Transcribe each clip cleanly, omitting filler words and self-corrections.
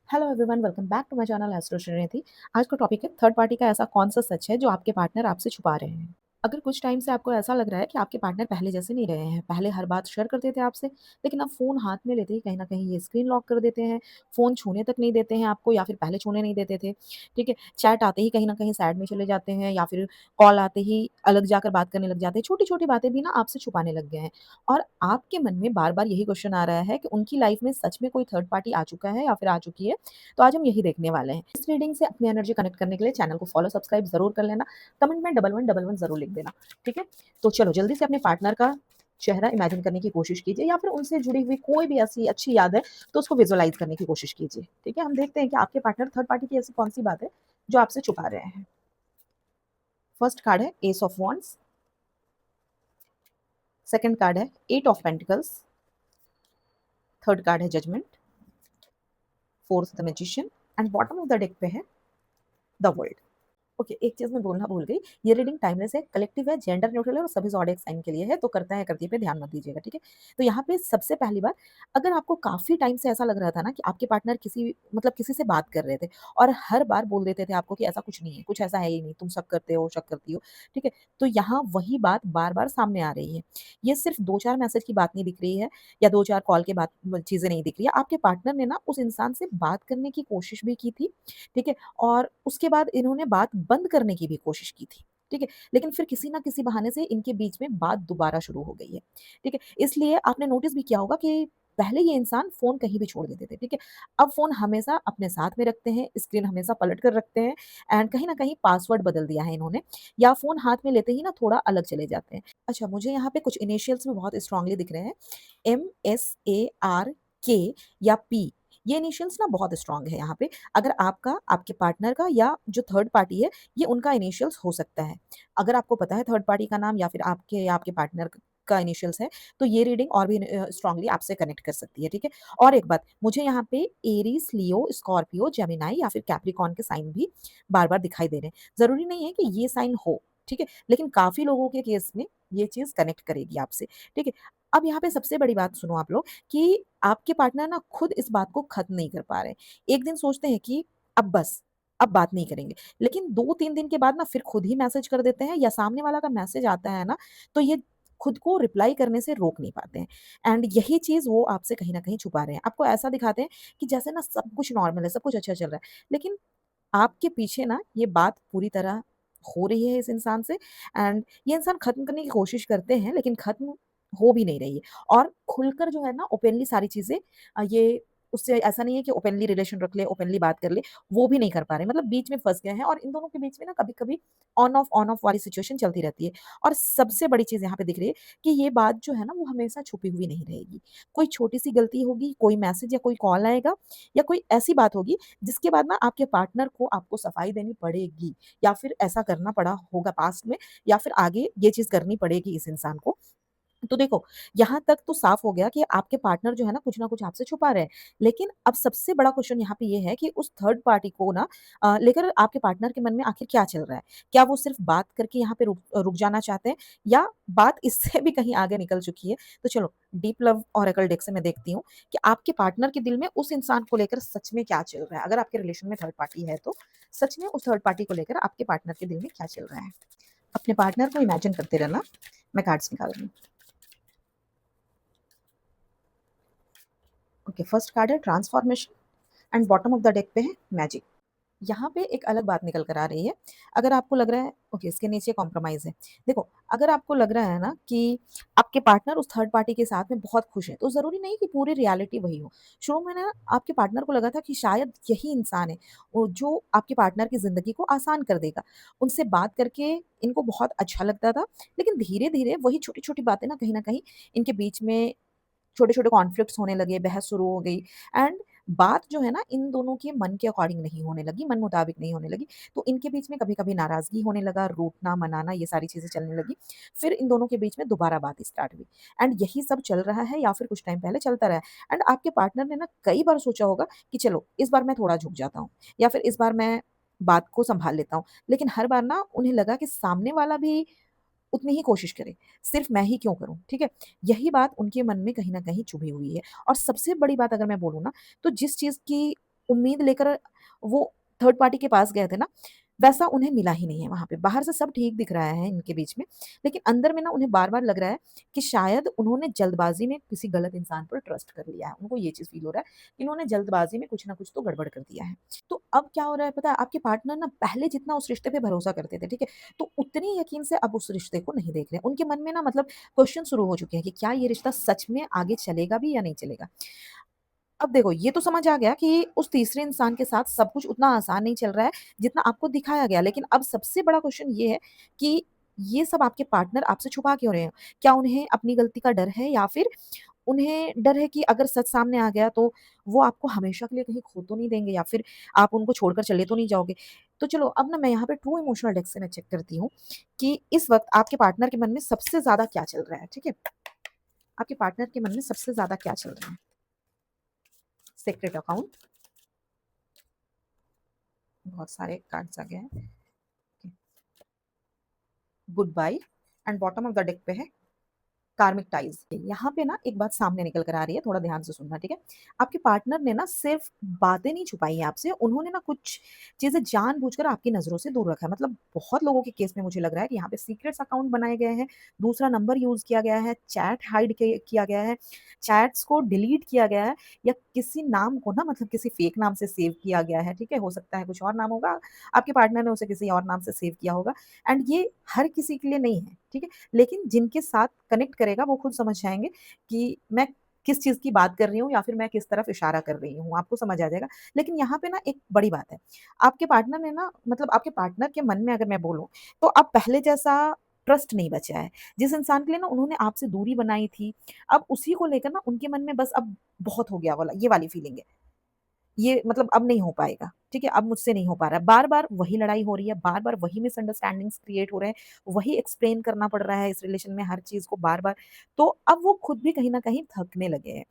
Hello everyone, welcome back to my channel astro Srinidhi. आज का topic है थर्ड पार्टी का ऐसा कौन सा सच है जो आपके पार्टनर आपसे छुपा रहे हैं। अगर कुछ टाइम से आपको ऐसा लग रहा है कि आपके पार्टनर पहले जैसे नहीं रहे हैं, पहले हर बात शेयर करते थे आपसे, लेकिन अब फ़ोन हाथ में लेते ही कहीं न कहीं ये स्क्रीन लॉक कर देते हैं, फ़ोन छूने तक नहीं देते हैं आपको या फिर पहले छूने नहीं देते थे, ठीक है? चैट आते ही कहीं न कहीं साइड में चले जाते हैं या फिर कॉल आते ही अलग जाकर बात करने लग जाते हैं, छोटी-छोटी बातें भी ना आपसे छुपाने लग गए हैं। और आपके मन में बार-बार यही क्वेश्चन आ रहा है कि उनकी लाइफ़ में सच में कोई थर्ड पार्टी आ चुका है या फिर आ चुकी है? तो आज हम यही देखने वाले हैं। इस रीडिंग से अपनी एनर्जी कनेक्ट करने के लिए चैनल को फॉलो, सब्सक्राइब ज़रूर कर लेना। कमेंट में डबल 1 ज़रूर लिख देना, ठीक है? तो चलो जल्दी से अपने पार्टनर का चेहरा इमेजिन करने की कोशिश कीजिए या फिर उनसे जुड़ी हुई कोई भी ऐसी अच्छी याद है, तो उसको विजुअलाइज़ करने की कोशिश कीजिए, ठीक है? हम देखते हैं कि आपके पार्टनर थर्ड पार्टी की ऐसी कौन-सी बात है, जो आपसे छुपा रहे हैं। फर्स्ट कार्ड है ace of wands, second card है eight of pentacles, third card है judgement, fourth the magician and bottom of the deck पे है द वर्ल्ड। ओके, एक चीज़ मैं बोलना भूल गई, ये रीडिंग टाइमलेस है, कलेक्टिव है, जेंडर न्यूट्रल है और सभी ज़ोडिएक साइन के लिए है, तो करता है करती पे ध्यान मत दीजिएगा, ठीक है? तो यहाँ पे सबसे पहली बात, अगर आपको काफ़ी टाइम से ऐसा लग रहा था ना कि आपके पार्टनर किसी से बात कर रहे थे और हर बार बोल देते थे आपको कि ऐसा कुछ नहीं है, कुछ ऐसा है ही नहीं, तुम शक करते हो, शक करती हो, ठीक है? तो यहाँ वही बात बार-बार सामने आ रही है। ये सिर्फ़ 2-4 मैसेज की बात नहीं दिख रही है या 2-4 कॉल के बात चीज़ें नहीं दिख रही है, आपके पार्टनर ने ना उस इंसान से बात करने की कोशिश भी की थी, ठीक है? और उसके बाद इन्होंने बात बंद करने की भी कोशिश की थी, ठीक है? लेकिन फिर किसी न किसी बहाने से इनके बीच में बात दोबारा शुरू हो गई है, ठीक है? इसलिए आपने नोटिस भी किया होगा कि पहले ये इंसान फ़ोन कहीं भी छोड़ देते थे, ठीक है? अब फ़ोन हमेशा अपने साथ में रखते हैं, स्क्रीन हमेशा पलट कर रखते हैं एंड कहीं न कहीं पासवर्ड बदल दिया है इन्होंने या फ़ोन हाथ में लेते ही ना थोड़ा अलग चले जाते हैं। अच्छा, मुझे यहाँ पे कुछ इनिशियल्स भी बहुत स्ट्रांगली दिख रहे हैं, MSARK या P, ये इनिशियल्स ना बहुत स्ट्रांग है यहाँ पे। अगर आपका, आपके पार्टनर का या जो थर्ड पार्टी है, ये उनका इनिशियल्स हो सकता है। अगर आपको पता है थर्ड पार्टी का नाम या फिर आपके या आपके पार्टनर का इनिशियल्स है, तो ये रीडिंग और भी स्ट्रांगली आपसे कनेक्ट कर सकती है, ठीक है? और एक बात, मुझे यहाँ पे एरीज़, लियो, स्कॉर्पियो, जेमिनी या फिर कैप्रिकॉर्न के साइन भी बार-बार दिखाई दे रहे हैं। ज़रूरी नहीं है कि ये साइन हो, ठीक है? लेकिन काफ़ी लोगों के केस में ये चीज़ कनेक्ट करेगी आपसे, ठीक है? अब यहाँ पे सबसे बड़ी बात सुनो आप लोग कि आपके पार्टनर ना खुद इस बात को खत्म नहीं कर पा रहे। एक दिन सोचते हैं कि अब बस, अब बात नहीं करेंगे। लेकिन 2-3 दिन के बाद ना फिर खुद ही मैसेज कर देते हैं या सामने वाला का मैसेज आता है ना, तो ये खुद को रिप्लाई करने से रोक नहीं पाते हैं। एंड यही चीज़ वो आपसे कहीं न कहीं छुपा रहे हैं। आपको ऐसा दिखाते हैं कि जैसे ना सब कुछ नॉर्मल है, सब कुछ अच्छा चल रहा है। लेकिन आपके पीछे ना ये बात पूरी तरह हो रही है इस इंसान से एंड ये इंसान खत्म करने की कोशिश करते हैं लेकिन खत्म हो भी नहीं रही है और खुलकर जो है ना ओपनली सारी चीज़ें ये उससे ऐसा नहीं है कि ओपनली रिलेशन रख ले, ओपनली बात कर ले, वो भी नहीं कर पा रहे, मतलब बीच में फँस गए हैं और इन दोनों के बीच में ना कभी-कभी ऑन ऑफ वाली सिचुएशन चलती रहती है। और सबसे बड़ी चीज़ यहाँ पे दिख रही है कि ये बात जो है ना वो हमेशा छुपी हुई नहीं रहेगी। कोई छोटी-सी गलती होगी, कोई मैसेज या कोई कॉल आएगा या कोई ऐसी बात होगी जिसके बाद ना आपके पार्टनर को आपको सफाई देनी पड़ेगी या फिर ऐसा करना पड़ा होगा पास्ट में या फिर आगे ये चीज़ करनी पड़ेगी इस इंसान को। तो देखो, यहाँ तक तो साफ हो गया कि आपके पार्टनर जो है ना कुछ न कुछ आपसे छुपा रहे हैं। लेकिन अब सबसे बड़ा क्वेश्चन यहाँ पे ये है कि उस थर्ड पार्टी को ना लेकर आपके पार्टनर के मन में आखिर क्या चल रहा है? क्या वो सिर्फ़ बात करके यहाँ पे रुक जाना चाहते हैं या बात इससे भी कहीं आगे निकल चुकी है? तो चलो, डीप लव ओरेकल डेक से मैं देखती हूँ कि आपके पार्टनर के दिल में उस इंसान को लेकर सच में क्या चल रहा है? अगर आपके रिलेशन में थर्ड पार्टी है तो सच में उस थर्ड पार्टी को लेकर आपके पार्टनर के दिल में क्या चल रहा है? अपने पार्टनर को इमेजिन करते रहना। मैं कार्ड्स निकाल रही हूँ। ओके, फर्स्ट कार्ड है transformation and bottom of the deck पे है मैजिक। यहाँ पे एक अलग बात निकल कर आ रही है। अगर आपको लग रहा है ओके, इसके नीचे कॉम्प्रोमाइज़ है। देखो, अगर आपको लग रहा है ना कि आपके पार्टनर उस थर्ड पार्टी के साथ में बहुत खुश हैं, तो ज़रूरी नहीं कि पूरी रियलिटी वही हो। शुरू में ना आपके पार्टनर को लगा था कि शायद यही इंसान है जो आपके पार्टनर की ज़िंदगी को आसान कर देगा। उनसे बात करके इनको बहुत अच्छा लगता था, लेकिन धीरे-धीरे वही छोटी-छोटी बातें ना कहीं न कहीं इनके बीच में छोटे-छोटे कॉन्फ्लिक्ट्स होने लगे, बहस शुरू हो गई एंड बात जो है ना इन दोनों के मन के अकॉर्डिंग नहीं होने लगी, मन मुताबिक नहीं होने लगी। तो इनके बीच में कभी-कभी नाराज़गी होने लगा, रूठना, मनाना ये सारी चीज़ें चलने लगी। फिर इन दोनों के बीच में दोबारा बात स्टार्ट हुई एंड यही सब चल रहा है या फिर कुछ टाइम पहले चलता रहा है एंड आपके पार्टनर ने ना कई बार सोचा होगा कि चलो इस बार मैं थोड़ा झुक जाता हूँ या फिर इस बार मैं बात को सँभाल लेता हूँ। लेकिन हर बार ना उन्हें लगा कि सामने वाला भी उतनी ही कोशिश करे, सिर्फ़ मैं ही क्यों करूँ, ठीक है? यही बात उनके मन में कहीं न कहीं चुभी हुई है और सबसे बड़ी बात अगर मैं बोलूँ ना, तो जिस चीज़ की उम्मीद लेकर वो थर्ड पार्टी के पास गए थे ना, वैसा उन्हें मिला ही नहीं है वहाँ पे। बाहर से सब ठीक दिख रहा है इनके बीच में, लेकिन अंदर में ना उन्हें बार-बार लग रहा है कि शायद उन्होंने जल्दबाज़ी में किसी गलत इंसान पर ट्रस्ट कर लिया है। उनको ये चीज़ फ़ील हो रहा है कि इन्होंने जल्दबाज़ी में कुछ ना कुछ तो गड़बड़ कर दिया है। तो अब क्या हो रहा है पता है? आपके पार्टनर ना पहले जितना उस रिश्ते पे भरोसा करते थे, ठीक है? तो उतनी यकीन से अब उस रिश्ते को नहीं देख रहे हैं। उनके मन में ना मतलब क्वेश्चन शुरू हो चुके हैं कि क्या ये रिश्ता सच में आगे चलेगा भी या नहीं चलेगा? अब देखो ये तो समझ आ गया कि उस तीसरे इंसान के साथ सब कुछ उतना आसान नहीं चल रहा है, जितना आपको दिखाया गया। लेकिन अब सबसे बड़ा क्वेश्चन ये है कि ये सब आपके पार्टनर आपसे छुपा क्यों रहे हैं? क्या उन्हें अपनी गलती का डर है या फिर उन्हें डर है कि अगर सच सामने आ गया तो वो आपको हमेशा के लिए कहीं खो तो नहीं देंगे या फिर आप उनको छोड़कर चले तो नहीं जाओगे? तो चलो अब ना मैं यहाँ पे ट्रू इमोशनल डेप्थ से मैं चेक करती हूँ कि इस वक़्त आपके पार्टनर के मन में सबसे ज़्यादा क्या चल रहा है, ठीक है? आपके पार्टनर के मन में सबसे ज़्यादा क्या चल रहा है? सीक्रेट अकाउंट, बहुत सारे कार्ड्स आ गए हैं। Goodbye and bottom of the deck पे है कार्मिक टाइज। यहाँ पे ना एक बात सामने निकल कर आ रही है, थोड़ा ध्यान से सुनना, ठीक है? आपके पार्टनर ने ना सिर्फ बातें नहीं छुपाई हैं आपसे, उन्होंने ना कुछ चीज़ें जानबूझकर आपकी नज़रों से दूर रखा है। मतलब बहुत लोगों के केस में मुझे लग रहा है कि यहाँ पे सीक्रेट्स अकाउंट बनाए गए हैं, दूसरा नंबर यूज़ किया गया है, चैट हाइड किया गया है, चैट्स को डिलीट किया गया है या किसी नाम को ना मतलब किसी फेक नाम से सेव किया गया है, ठीक है? हो सकता है कुछ और नाम होगा, आपके पार्टनर ने उसे किसी और नाम से सेव किया होगा एंड ये हर किसी के लिए नहीं है, ठीक है? लेकिन जिनके साथ कनेक्ट करेगा वो खुद समझ जाएँगे कि मैं किस चीज़ की बात कर रही हूँ या फिर मैं किस तरफ इशारा कर रही हूँ, आपको समझ आ जाएगा। लेकिन यहाँ पे ना एक बड़ी बात है, आपके पार्टनर ने ना मतलब आपके पार्टनर के मन में अगर मैं बोलूँ, तो अब पहले जैसा ट्रस्ट नहीं बचा है। जिस इंसान के लिए ना उन्होंने आपसे दूरी बनाई थी, अब उसी को लेकर ना उनके मन में बस अब बहुत हो गया वाला ये वाली फीलिंग है। ये मतलब अब नहीं हो पाएगा, ठीक है? अब मुझसे नहीं हो पा रहा है। बार-बार वही लड़ाई हो रही है, बार-बार वही मिसअंडरस्टैंडिंग्स क्रिएट हो रहे हैं, वही एक्सप्लेन करना पड़ रहा है इस रिलेशन में हर चीज़ को बार-बार। तो अब वो खुद भी कहीं न कहीं थकने लगे हैं।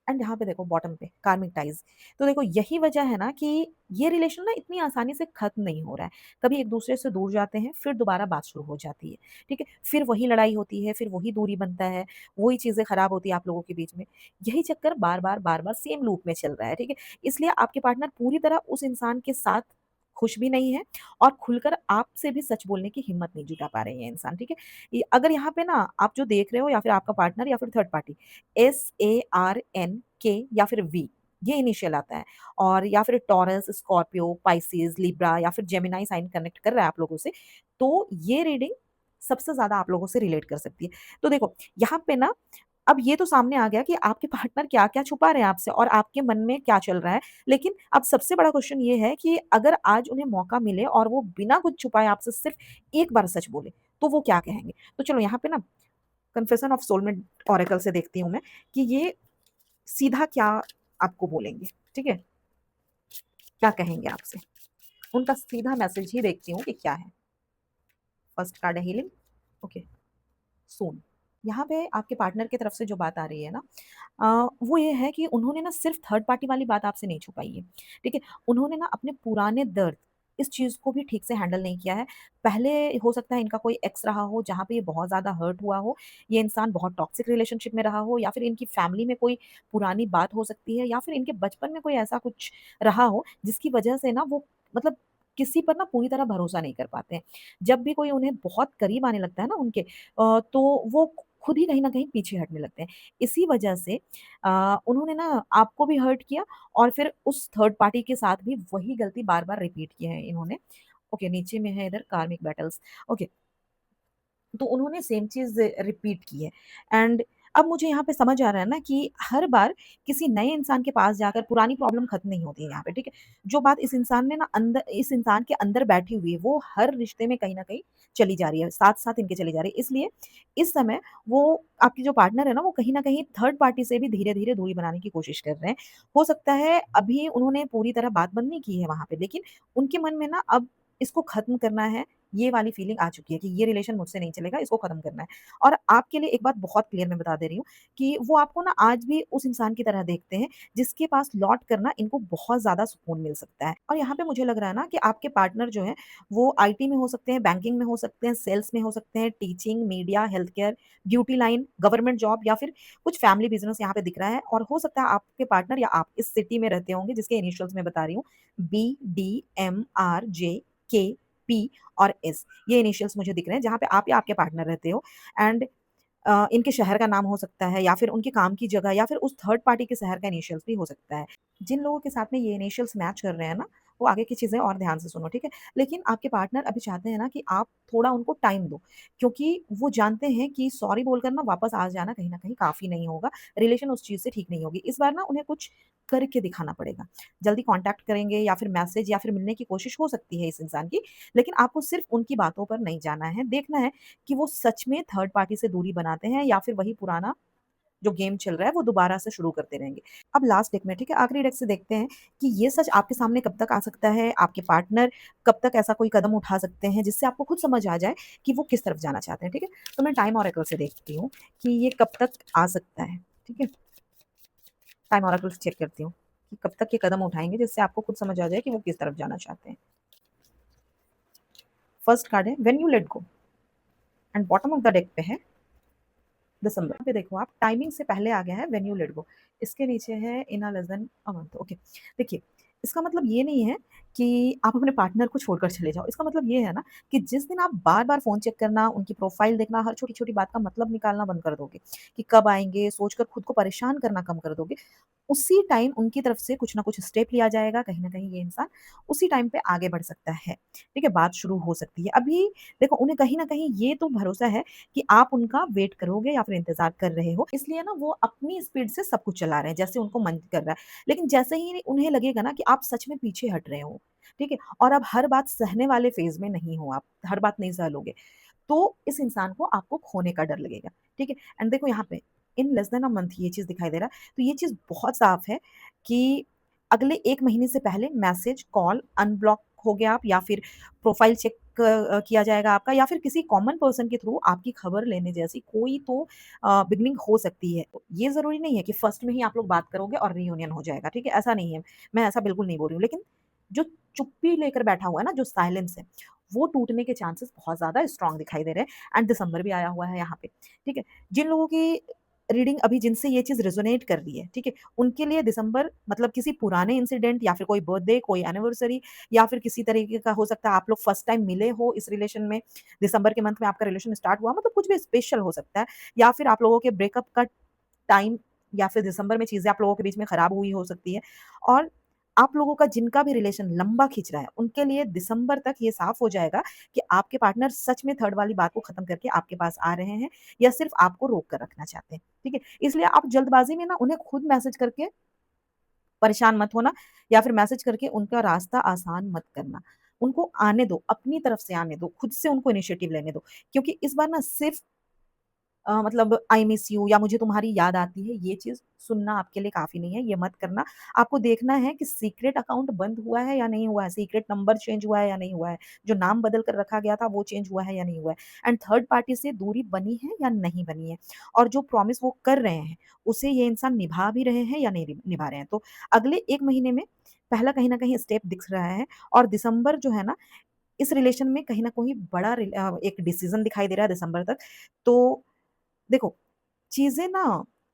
एंड यहाँ पे देखो बॉटम पे कार्मिक टाइज़। तो देखो यही वजह है ना कि ये रिलेशन ना इतनी आसानी से खत्म नहीं हो रहा है। कभी एक-दूसरे से दूर जाते हैं, फिर दोबारा बात शुरू हो जाती है, ठीक है? फिर वही लड़ाई होती है, फिर वही दूरी बनता है, वही चीज़ें खराब होती है आप लोगों के बीच में। यही चक्कर बार-बार, बार-बार सेम लूप में चल रहा है, ठीक है? इसलिए आपके पार्टनर पूरी तरह उस इंसान के साथ खुश भी नहीं है और खुलकर आपसे भी सच बोलने की हिम्मत नहीं जुटा पा रहे हैं इंसान, ठीक है? ये अगर यहाँ पे ना आप जो देख रहे हो या फिर आपका पार्टनर या फिर थर्ड पार्टी SARNK या फिर V ये इनिशियल आता है और या फिर टॉरस, स्कॉर्पियो, पाइसेस, लिब्रा या फिर जेमिनी साइन कनेक्ट कर रहा है आप लोगों से, तो ये रीडिंग सबसे ज़्यादा आप लोगों से रिलेट कर सकती है। तो देखो, यहाँ पे ना अब ये तो सामने आ गया कि आपके पार्टनर क्या-क्या छुपा रहे हैं आपसे और आपके मन में क्या चल रहा है। लेकिन अब सबसे बड़ा क्वेश्चन ये है कि अगर आज उन्हें मौका मिले और वो बिना कुछ छुपाए आपसे सिर्फ एक बार सच बोले, तो वो क्या कहेंगे? तो चलो यहाँ पे ना कन्फेशन ऑफ सोलमेट ओरेकल से देखती हूँ मैं कि ये सीधा क्या आपको बोलेंगे, ठीक है? क्या कहेंगे आपसे? उनका सीधा मैसेज ही देखती हूँ कि क्या है। फर्स्ट कार्ड है हीलिंग, ओके, सून। यहाँ पे आपके पार्टनर की तरफ से जो बात आ रही है ना वो ये है कि उन्होंने ना सिर्फ थर्ड पार्टी वाली बात आपसे नहीं छुपाई है, ठीक है? उन्होंने ना अपने पुराने दर्द, इस चीज़ को भी ठीक से हैंडल नहीं किया है। पहले हो सकता है इनका कोई एक्स रहा हो, जहाँ पे ये बहुत ज़्यादा हर्ट हुआ हो, ये इंसान बहुत टॉक्सिक रिलेशनशिप में रहा हो या फिर इनकी फैमिली में कोई पुरानी बात हो सकती है या फिर इनके बचपन में कोई ऐसा कुछ रहा हो, जिसकी वजह से ना वो मतलब किसी पर ना पूरी तरह भरोसा नहीं कर पाते हैं। जब भी कोई उन्हें बहुत करीब आने लगता है ना उनके तो वो खुद ही कहीं न कहीं पीछे हटने लगते हैं। इसी वजह से उन्होंने ना आपको भी हर्ट किया और फिर उस थर्ड पार्टी के साथ भी वही गलती बार-बार रिपीट की है इन्होंने। ओके, नीचे में है इधर कार्मिक बैटल्स। ओके, तो उन्होंने सेम चीज़ रिपीट की है एंड अब मुझे यहाँ पे समझ आ रहा है ना कि हर बार किसी नए इंसान के पास जाकर पुरानी प्रॉब्लम खत्म नहीं होती है यहाँ पे, ठीक है? जो बात इस इंसान ने ना अंदर इस इंसान के अंदर बैठी हुई है, वो हर रिश्ते में कहीं न कहीं चली जा रही है, साथ-साथ इनके चली जा रही है। इसलिए इस समय वो आपकी जो पार्टनर है ना, वो कहीं न कहीं थर्ड पार्टी से भी धीरे-धीरे दूरी बनाने की कोशिश कर रहे हैं। हो सकता है अभी उन्होंने पूरी तरह बात बंद नहीं की है वहाँ पे, लेकिन उनके मन में ना अब इसको खत्म करना है ये वाली फीलिंग आ चुकी है कि ये रिलेशन मुझसे नहीं चलेगा, इसको खत्म करना है। और आपके लिए एक बात बहुत क्लियर मैं बता दे रही हूँ कि वो आपको ना आज भी उस इंसान की तरह देखते हैं, जिसके पास लौट कर ना इनको बहुत ज़्यादा सुकून मिल सकता है। और यहाँ पे मुझे लग रहा है ना कि आपके पार्टनर जो हैं, वो आईटी में हो सकते हैं, बैंकिंग में हो सकते हैं, सेल्स में हो सकते हैं, teaching, media, health care, beauty line, government job या फिर कुछ फैमिली बिज़नेस यहाँ पे दिख रहा है। और हो सकता है आपके पार्टनर या आप इस सिटी में रहते होंगे जिसके इनिशियल्स मैं बता रही हूँ, बी, डी, एम, आर, जे, के, पी और एस। ये इनिशियल्स मुझे दिख रहे हैं जहाँ पे आप या आपके पार्टनर रहते हो। एंड इनके शहर का नाम हो सकता है या फिर उनके काम की जगह या फिर उस थर्ड पार्टी के शहर का इनिशियल्स भी हो सकता है। जिन लोगों के साथ में ये इनिशियल्स मैच कर रहे हैं ना, वो आगे की चीज़ें और ध्यान से सुनो, ठीक है? लेकिन आपके पार्टनर अभी चाहते हैं ना कि आप थोड़ा उनको टाइम दो, क्योंकि वो जानते हैं कि सॉरी बोलकर ना वापस आ जाना कहीं न कहीं काफ़ी नहीं होगा, रिलेशन उस चीज़ से ठीक नहीं होगी। इस बार ना उन्हें कुछ करके दिखाना पड़ेगा। जल्दी कॉन्टैक्ट करेंगे या फिर मैसेज या फिर मिलने की कोशिश हो सकती है इस इंसान की, लेकिन आपको सिर्फ़ उनकी बातों पर नहीं जाना है, देखना है कि वो सच में थर्ड पार्टी से दूरी बनाते हैं या फिर वही पुराना जो गेम चल रहा है वो दोबारा से शुरू करते रहेंगे। अब लास्ट डेक में, ठीक है, आखिरी डेक से देखते हैं कि ये सच आपके सामने कब तक आ सकता है, आपके पार्टनर कब तक ऐसा कोई कदम उठा सकते हैं जिससे आपको खुद समझ आ जाए कि वो किस तरफ जाना चाहते हैं, ठीक है? तो मैं टाइम ऑरेकल से देखती हूँ कि ये कब तक आ सकता है, ठीक है? टाइम ऑरेकल से चेक करती हूँ कि कब तक ये कदम उठाएँगे जिससे आपको खुद समझ आ जाए कि वो किस तरफ जाना चाहते हैं। फर्स्ट कार्ड है when you let go and bottom of the deck पे है दिसंबर। पे देखो आप टाइमिंग से पहले आ गया है व्हेन यू लेट गो। इसके नीचे है in a less than a month. Okay, देखिए, इसका मतलब ये नहीं है कि आप अपने पार्टनर को छोड़कर चले जाओ। इसका मतलब ये है ना कि जिस दिन आप बार-बार फ़ोन चेक करना, उनकी प्रोफ़ाइल देखना, हर छोटी-छोटी बात का मतलब निकालना बंद कर दोगे कि कब आएँगे, सोचकर खुद को परेशान करना कम कर दोगे, उसी टाइम उनकी तरफ से कुछ ना कुछ स्टेप लिया जाएगा, कहीं न कहीं ये इंसान उसी टाइम पे आगे बढ़ सकता है, ठीक है? बात शुरू हो सकती है। अभी देखो, उन्हें कहीं न कहीं ये तो भरोसा है कि आप उनका वेट करोगे या फिर इंतज़ार कर रहे हो, इसलिए ना वो अपनी स्पीड से सब कुछ चला रहे हैं, जैसे उनको मन कर रहा है। लेकिन जैसे ही उन्हें लगेगा ना कि आप सच में पीछे हट रहे हो, ठीक है? और अब हर बात सहने वाले फ़ेज़ में नहीं हो आप, हर बात नहीं सह लोगे, तो इस इंसान को आपको खोने का डर लगेगा, ठीक है? एंड देखो यहाँ पे in less than a month ये चीज़ दिखाई दे रहा है, तो ये चीज़ बहुत साफ है कि अगले 1 महीने से पहले मैसेज, कॉल, अनब्लॉक हो गया आप या फिर प्रोफाइल चेक किया जाएगा आपका या फिर किसी कॉमन पर्सन के थ्रू आपकी खबर लेने जैसी कोई तो बिगिनिंग हो सकती है। ये ज़रूरी नहीं है कि फर्स्ट में ही आप लोग बात करोगे और रियूनियन हो जाएगा, ठीक है? ऐसा नहीं है, मैं ऐसा बिल्कुल नहीं बोल रही हूँ। लेकिन जो चुप्पी लेकर बैठा हुआ है ना, जो साइलेंस है, वो टूटने के चांसेस बहुत ज़्यादा स्ट्रॉन्ग दिखाई दे रहे हैं एंड दिसंबर भी आया हुआ है यहाँ पे, ठीक है? जिन लोगों की रीडिंग अभी जिनसे ये चीज़ रेज़ोनेट कर रही है, ठीक है? उनके लिए दिसंबर मतलब किसी पुराने इंसिडेंट या फिर कोई बर्थडे, कोई एनिवर्सरी या फिर किसी तरीके का हो सकता है आप लोग फर्स्ट टाइम मिले हो इस रिलेशन में, दिसंबर के मंथ में आपका रिलेशन स्टार्ट हुआ मतलब कुछ भी स्पेशल हो सकता है या फिर आप लोगों के ब्रेकअप का टाइम या फिर दिसंबर में चीज़ें आप लोगों के बीच में खराब हुई हो सकती है और आप लोगों का जिनका भी रिलेशन लंबा खींच रहा है, उनके लिए दिसंबर तक ये साफ हो जाएगा कि आपके पार्टनर सच में थर्ड वाली बात को खत्म करके आपके पास आ रहे हैं या सिर्फ़ आपको रोक कर रखना चाहते हैं, ठीक है? इसलिए आप जल्दबाज़ी में ना उन्हें खुद मैसेज करके परेशान मत होना या फिर मैसेज करके उनका रास्ता आसान मत करना। उनको आने दो, अपनी तरफ से आने दो, खुद से उनको इनिशिएटिव लेने दो क्योंकि इस बार ना सिर्फ़ मतलब आई मिस यू या मुझे तुम्हारी याद आती है, ये चीज़ सुनना आपके लिए काफ़ी नहीं है, ये मत करना। आपको देखना है कि सीक्रेट अकाउंट बंद हुआ है या नहीं हुआ है, सीक्रेट नंबर चेंज हुआ है या नहीं हुआ है, जो नाम बदल कर रखा गया था वो चेंज हुआ है या नहीं हुआ है एंड थर्ड पार्टी से दूरी बनी है या नहीं बनी है और जो प्रॉमिस वो कर रहे हैं, उसे ये इंसान निभा भी रहे हैं या नहीं निभा रहे हैं। तो अगले 1 महीने में पहला कहीं न कहीं स्टेप दिख रहा है और दिसंबर जो है ना, इस रिलेशन में कहीं न कहीं बड़ा एक डिसीज़न दिखाई दे रहा है दिसंबर तक। तो देखो, चीज़ें ना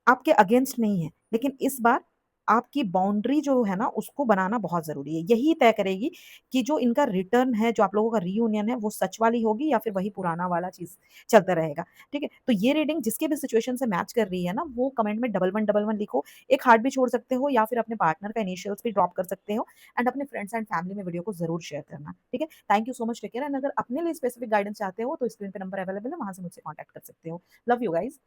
आपके अगेंस्ट नहीं है, लेकिन इस बार आपकी बाउंड्री जो है ना उसको बनाना बहुत ज़रूरी है। यही तय करेगी कि जो इनका रिटर्न है, जो आप लोगों का रियूनियन है वो सच वाली होगी या फिर वही पुराना वाला चीज़ चलता रहेगा, ठीक है? तो ये रीडिंग जिसके भी सिचुएशन से मैच कर रही है ना वो कमेंट में डबल 1 डबल 1 लिखो। एक हार्ट भी छोड़ सकते हो या फिर अपने पार्टनर का इनिशियल्स भी ड्रॉप कर सकते हो एंड अपने फ्रेंड्स एंड फैमिली में वीडियो को ज़रूर शेयर करना, ठीक है? Thank you so much take care and अगर अपने लिए स्पेसिफिक गाइडेंस चाहते हो तो स्क्रीन पे नंबर अवेलेबल है, वहाँ से मुझसे कॉन्टैक्ट कर सकते हो। Love you guys.